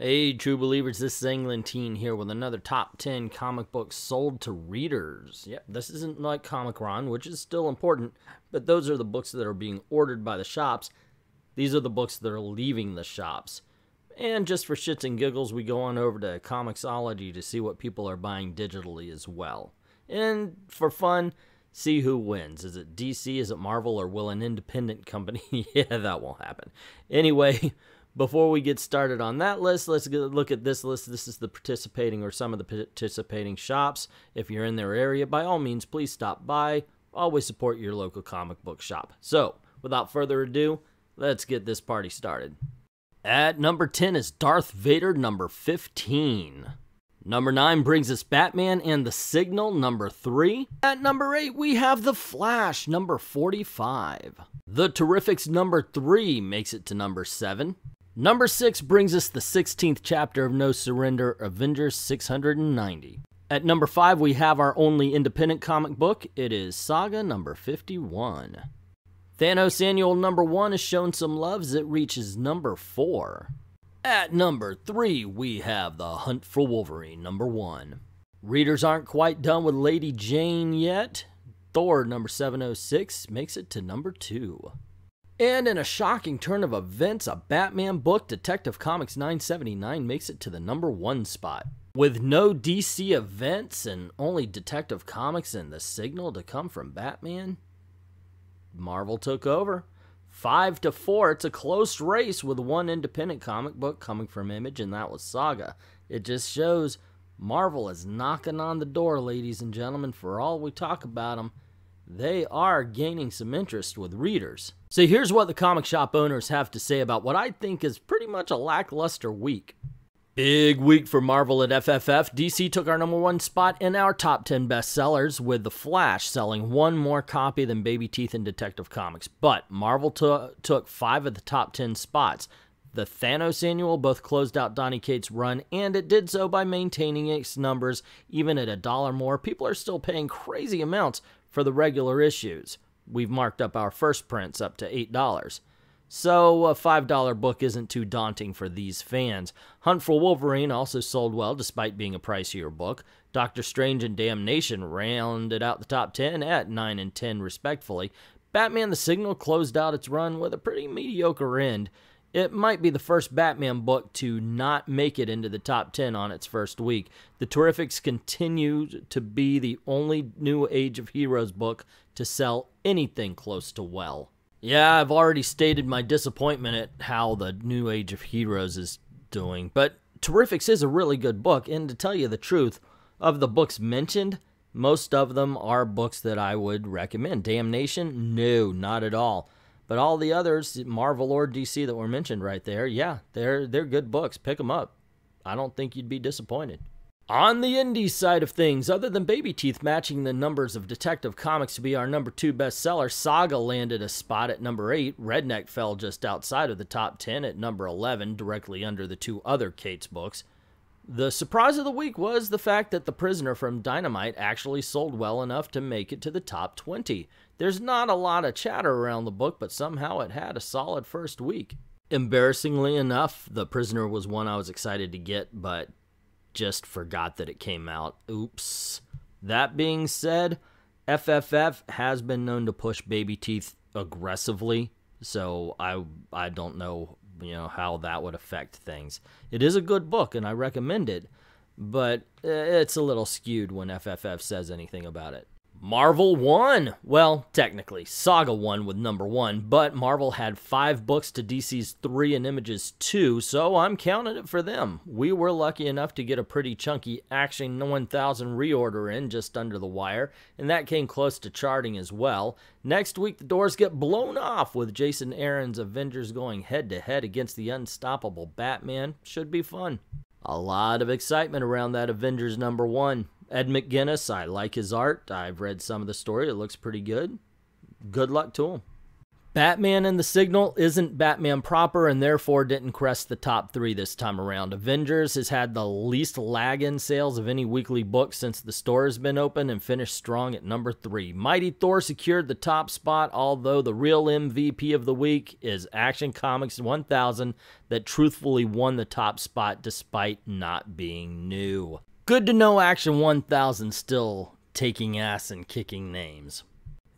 Hey, true believers, this is Englentine here with another top 10 comic books sold to readers. Yep, this isn't like Comic-Con, which is still important, but those are the books that are being ordered by the shops. These are the books that are leaving the shops. And just for shits and giggles, we go on over to Comixology to see what people are buying digitally as well. And for fun, see who wins. Is it DC, is it Marvel, or will an independent company? Yeah, that won't happen. Anyway, before we get started on that list, let's look at this list. This is the participating or some of the participating shops. If you're in their area, by all means, please stop by. Always support your local comic book shop. So, without further ado, let's get this party started. At number 10 is Darth Vader, number 15. Number 9 brings us Batman and the Signal, number 3. At number 8, we have The Flash, number 45. The Terrifics, number 3, makes it to number 7. Number 6 brings us the 16th chapter of No Surrender, Avengers 690. At number 5, we have our only independent comic book. It is Saga number 51. Thanos Annual number 1 has shown some love as it reaches number 4. At number 3, we have The Hunt for Wolverine number 1. Readers aren't quite done with Lady Jane yet. Thor number 706 makes it to number 2. And in a shocking turn of events, a Batman book, Detective Comics 979, makes it to the number 1 spot. With no DC events and only Detective Comics and The Signal to come from Batman, Marvel took over. 5-4, it's a close race with one independent comic book coming from Image, and that was Saga. It just shows Marvel is knocking on the door, ladies and gentlemen. For all we talk about them, they are gaining some interest with readers. So here's what the comic shop owners have to say about what I think is pretty much a lackluster week. Big week for Marvel at FFF. DC took our number 1 spot in our top 10 bestsellers, with The Flash selling one more copy than Baby Teeth and Detective Comics. But Marvel took 5 of the top 10 spots. The Thanos Annual both closed out Donny Cates' run, and it did so by maintaining its numbers. Even at $1 more, people are still paying crazy amounts for the regular issues. We've marked up our first prints up to $8. So a $5 book isn't too daunting for these fans. Hunt for Wolverine also sold well despite being a pricier book. Doctor Strange and Damnation rounded out the top 10 at 9 and 10 respectively. Batman the Signal closed out its run with a pretty mediocre end. It might be the first Batman book to not make it into the top 10 on its first week. The Terrifics continue to be the only New Age of Heroes book to sell anything close to well. Yeah, I've already stated my disappointment at how the New Age of Heroes is doing, but Terrifics is a really good book, and to tell you the truth, of the books mentioned, most of them are books that I would recommend. Damnation? No, not at all. But all the others, Marvel or DC that were mentioned right there, yeah, they're good books. Pick them up. I don't think you'd be disappointed. On the indie side of things, other than Baby Teeth matching the numbers of Detective Comics to be our number 2 bestseller, Saga landed a spot at number 8. Redneck fell just outside of the top 10 at number 11, directly under the 2 other Cates books. The surprise of the week was the fact that The Prisoner from Dynamite actually sold well enough to make it to the top 20. There's not a lot of chatter around the book, but somehow it had a solid first week. Embarrassingly enough, The Prisoner was one I was excited to get, but just forgot that it came out. Oops. That being said, FFF has been known to push Baby Teeth aggressively, so I don't know, how that would affect things. It is a good book, and I recommend it, but it's a little skewed when FFF says anything about it. Marvel won! Well, technically, Saga won with number 1, but Marvel had 5 books to DC's 3 and Image's 2, so I'm counting it for them. We were lucky enough to get a pretty chunky Action 1000 reorder in just under the wire, and that came close to charting as well. Next week, the doors get blown off with Jason Aaron's Avengers going head-to-head against the unstoppable Batman. Should be fun. A lot of excitement around that Avengers number 1. Ed McGuinness, I like his art. I've read some of the story. It looks pretty good. Good luck to him. Batman and the Signal isn't Batman proper and therefore didn't crest the top 3 this time around. Avengers has had the least lag in sales of any weekly book since the store has been open and finished strong at number 3. Mighty Thor secured the top spot, although the real MVP of the week is Action Comics 1000 that truthfully won the top spot despite not being new. Good to know Action 1000 still taking ass and kicking names.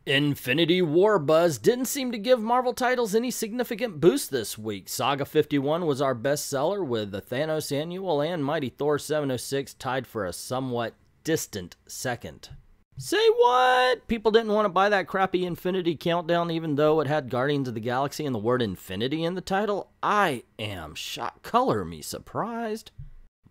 Infinity War buzz didn't seem to give Marvel titles any significant boost this week. Saga 51 was our best seller, with the Thanos Annual and Mighty Thor 706 tied for a somewhat distant second. Say what? People didn't want to buy that crappy Infinity Countdown even though it had Guardians of the Galaxy and the word Infinity in the title? I am shocked. Color me surprised.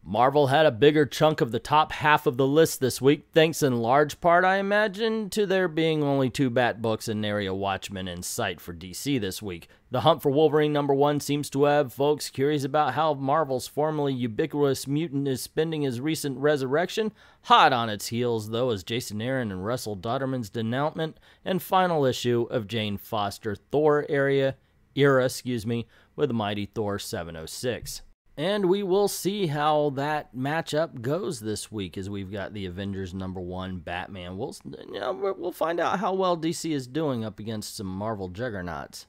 Marvel had a bigger chunk of the top half of the list this week, thanks in large part, I imagine, to there being only 2 Bat books and nary a Watchmen in sight for DC this week. The Hunt for Wolverine #1 seems to have folks curious about how Marvel's formerly ubiquitous mutant is spending his recent resurrection. Hot on its heels, though, is Jason Aaron and Russell Dodderman's denouncement and final issue of Jane Foster Thor era, with Mighty Thor 706. And we will see how that matchup goes this week as we've got the Avengers #1 Batman. We'll find out how well DC is doing up against some Marvel juggernauts.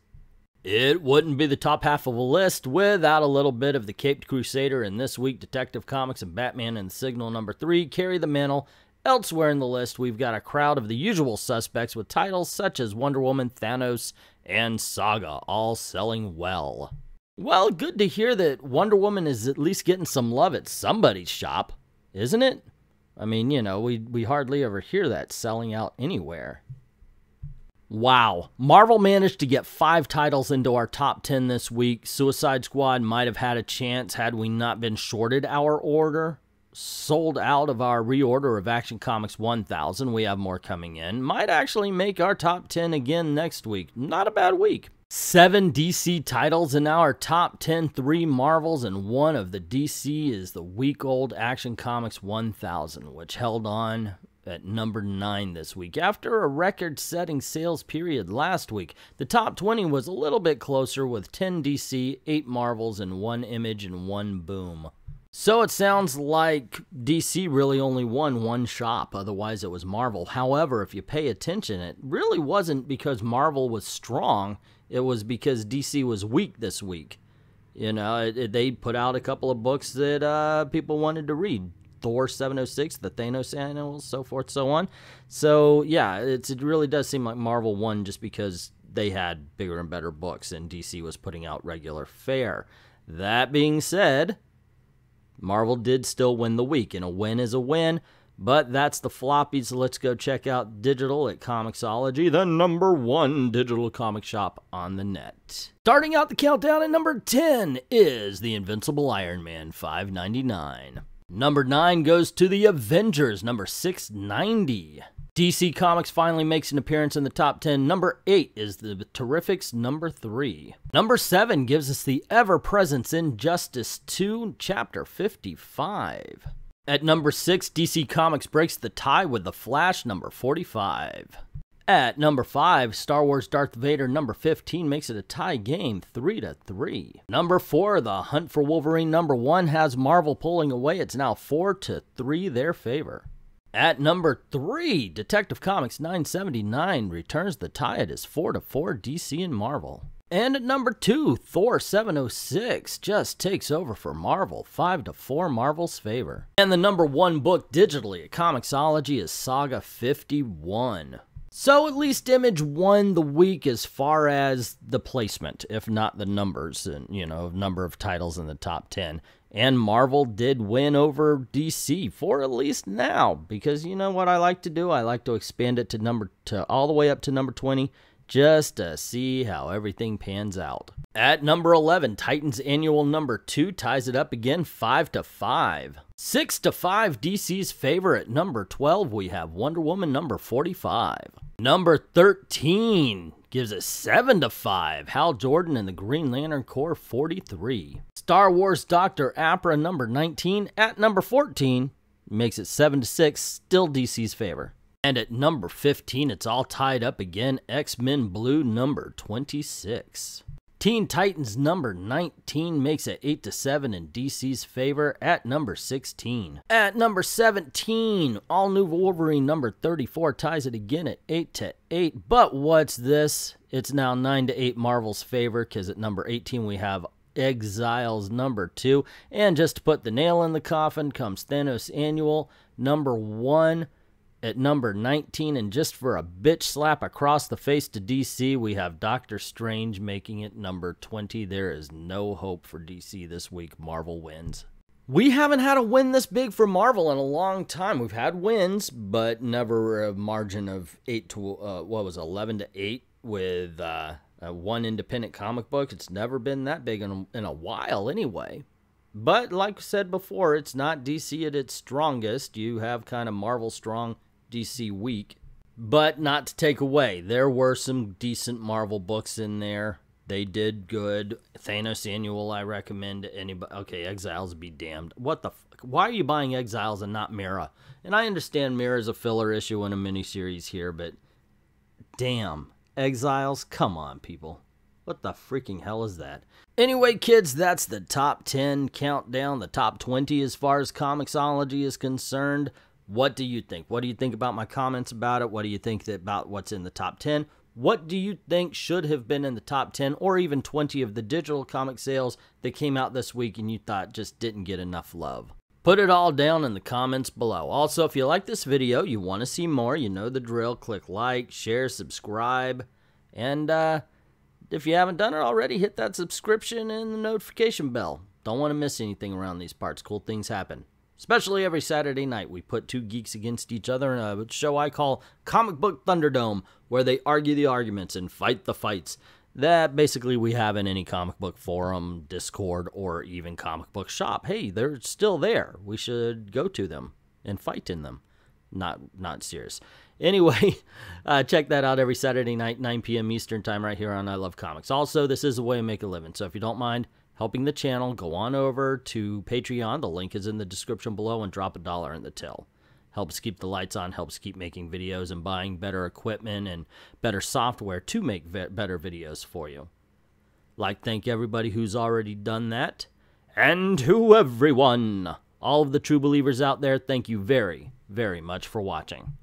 It wouldn't be the top half of a list without a little bit of the Caped Crusader, and this week Detective Comics and Batman and the Signal #3 carry the mantle. Elsewhere in the list, we've got a crowd of the usual suspects with titles such as Wonder Woman, Thanos, and Saga, all selling well. Well, good to hear that Wonder Woman is at least getting some love at somebody's shop, isn't it? I mean, you know, we hardly ever hear that selling out anywhere. Wow, Marvel managed to get 5 titles into our top 10 this week. Suicide Squad might have had a chance had we not been shorted our order. Sold out of our reorder of Action Comics 1000. We have more coming in. Might actually make our top 10 again next week. Not a bad week. 7 DC titles in our top 10, 3 Marvels, and 1 of the DC is the week-old Action Comics 1000, which held on at number 9 this week. After a record-setting sales period last week, the top 20 was a little bit closer with 10 DC, 8 Marvels, and 1 Image and 1 Boom. So it sounds like DC really only won 1 shop, otherwise it was Marvel. However, if you pay attention, it really wasn't because Marvel was strong. It was because DC was weak this week. You know, they put out a couple of books that people wanted to read. Thor 706, the Thanos Annual, so forth, so on. So, yeah, it really does seem like Marvel won just because they had bigger and better books and DC was putting out regular fare. That being said, Marvel did still win the week, and a win is a win. But that's the floppies. So let's go check out digital at Comixology, the #1 digital comic shop on the net. Starting out the countdown at number 10 is The Invincible Iron Man, $5.99. Number 9 goes to The Avengers, number 690. DC Comics finally makes an appearance in the top 10. Number 8 is The Terrifics, number 3. Number 7 gives us the ever-present Injustice 2, chapter 55. At number 6, DC Comics breaks the tie with The Flash, number 45. At number 5, Star Wars Darth Vader, number 15, makes it a tie game, 3-3. Number 4, The Hunt for Wolverine, number 1, has Marvel pulling away. It's now 4-3 their favor. At number 3, Detective Comics 979 returns the tie. It is 4-4 DC and Marvel. And at number 2, Thor 706 just takes over for Marvel, 5-4 Marvel's favor. And the number 1 book digitally at Comixology is Saga 51. So at least Image won the week as far as the placement, if not the numbers, and number of titles in the top 10. And Marvel did win over DC for at least now, because you know what I like to do? I like to expand it to all the way up to number 20. Just to see how everything pans out. At number 11, Titans Annual number 2 ties it up again, 5-5. 6-5 DC's favor. At number 12, we have Wonder Woman number 45. Number 13 gives us 7-5. Hal Jordan and the Green Lantern Corps 43. Star Wars Dr. Aphra number 19 at number 14 makes it 7-6, still DC's favor. And at number 15, it's all tied up again, X-Men Blue number 26. Teen Titans number 19 makes it 8-7 in DC's favor at number 16. At number 17, All New Wolverine number 34 ties it again at 8-8. But what's this? It's now 9-8 Marvel's favor, because at number 18 we have Exiles number 2. And just to put the nail in the coffin comes Thanos Annual number 1. At number 19, and just for a bitch slap across the face to DC, we have Doctor Strange making it number 20. There is no hope for DC this week. Marvel wins. We haven't had a win this big for Marvel in a long time. We've had wins, but never a margin of 11-8 with one independent comic book. It's never been that big in a while anyway. But like I said before, it's not DC at its strongest. You have kind of Marvel strong, DC weak. But not to take away, there were some decent Marvel books in there. They did good. Thanos Annual, I recommend to anybody. Okay, Exiles be damned. What the fuck? Why are you buying Exiles and not Mira? And I understand Mira's a filler issue in a miniseries here, but damn. Exiles? Come on, people. What the freaking hell is that? Anyway, kids, that's the top 10 countdown, the top 20 as far as Comixology is concerned. What do you think? What do you think about my comments about it? What do you think about what's in the top 10? What do you think should have been in the top 10 or even 20 of the digital comic sales that came out this week and you thought just didn't get enough love? Put it all down in the comments below. Also, if you like this video, you want to see more, you know the drill. Click like, share, subscribe, and if you haven't done it already, hit that subscription and the notification bell. Don't want to miss anything around these parts. Cool things happen. Especially every Saturday night, we put two geeks against each other in a show I call Comic Book Thunderdome, where they argue the arguments and fight the fights that basically we have in any comic book forum, Discord, or even comic book shop. Hey, they're still there. We should go to them and fight in them. Not serious. Anyway, check that out every Saturday night, 9 p.m. Eastern Time, right here on I Love Comics. Also, this is a way to make a living, so if you don't mind helping the channel, go on over to Patreon. The link is in the description below, and drop $1 in the till. Helps keep the lights on, helps keep making videos and buying better equipment and better software to make better videos for you. Thank everybody who's already done that. And to everyone, all of the true believers out there, thank you very, very much for watching.